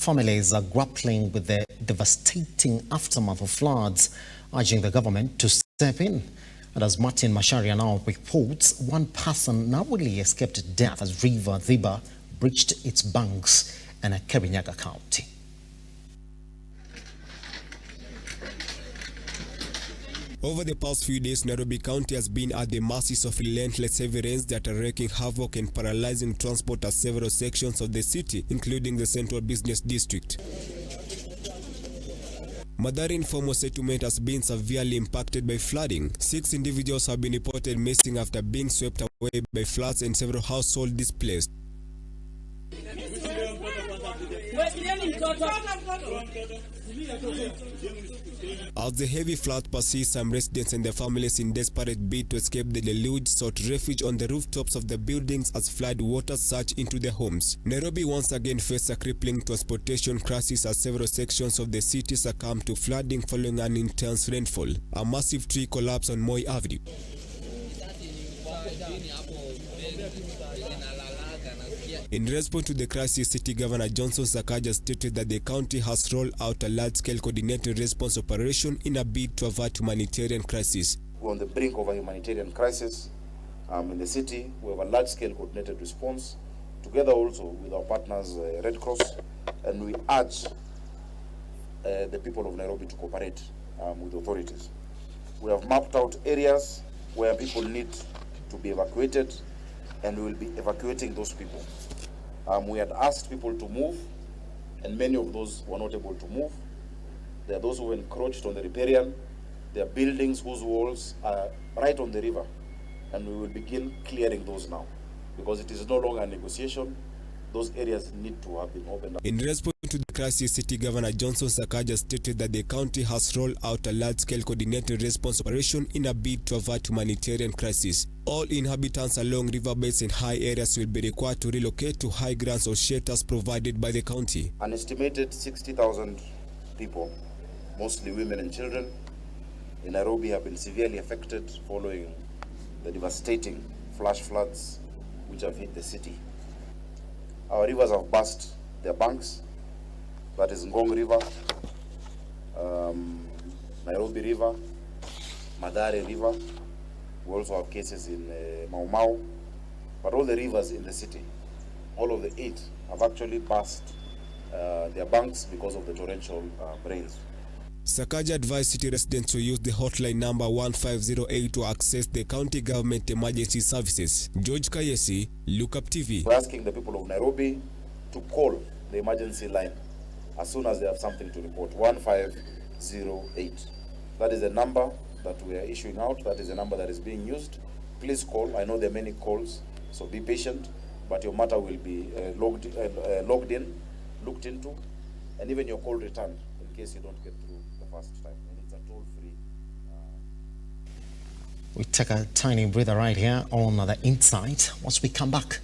Families are grappling with the devastating aftermath of floods, urging the government to step in. And as Martin Masharia now reports, one person narrowly escaped death as River Dhiba breached its banks in Kirinyaga County. Over the past few days, Nairobi County has been at the mercy of relentless heavy rains that are wreaking havoc and paralyzing transport at several sections of the city, including the Central Business District. Madari informal settlement has been severely impacted by flooding. 6 individuals have been reported missing after being swept away by floods and several households displaced. As the heavy flood persists, some residents and their families in desperate bid to escape the deluge sought refuge on the rooftops of the buildings as flood water surged into their homes. Nairobi once again faced a crippling transportation crisis as several sections of the city succumbed to flooding following an intense rainfall. A massive tree collapsed on Moi Avenue. In response to the crisis, City Governor Johnson Sakaja stated that the county has rolled out a large-scale coordinated response operation in a bid to avert humanitarian crisis. We're on the brink of a humanitarian crisis in the city. We have a large-scale coordinated response, together also with our partners, Red Cross, and we urge the people of Nairobi to cooperate with authorities. We have mapped out areas where people need to be evacuated, and we will be evacuating those people. We had asked people to move, and many of those were not able to move. There are those who were encroached on the riparian. There are buildings whose walls are right on the river, and we will begin clearing those now, because it is no longer a negotiation. Those areas need to have been opened up. In response to the crisis, City Governor Johnson Sakaja stated that the county has rolled out a large-scale coordinated response operation in a bid to avert humanitarian crisis. All inhabitants along riverbeds and high areas will be required to relocate to high grounds or shelters provided by the county. An estimated 60,000 people, mostly women and children, in Nairobi have been severely affected following the devastating flash floods which have hit the city. Our rivers have burst their banks. That is Ngong River, Nairobi River, Madare River. We also have cases in Mau Mau. But all the rivers in the city, all of the 8, have actually burst their banks because of the torrential rains. Sakaja advised city residents to use the hotline number 1508 to access the county government emergency services. George Kayesi, Look Up TV. We're asking the people of Nairobi to call the emergency line as soon as they have something to report. 1508. That is the number that we are issuing out. That is the number that is being used. Please call. I know there are many calls, so be patient. But your matter will be logged in, looked into, and even your call returned in case you don't get through the first time. And it's a toll-free. We take a tiny breather right here on The Insight. Once we come back,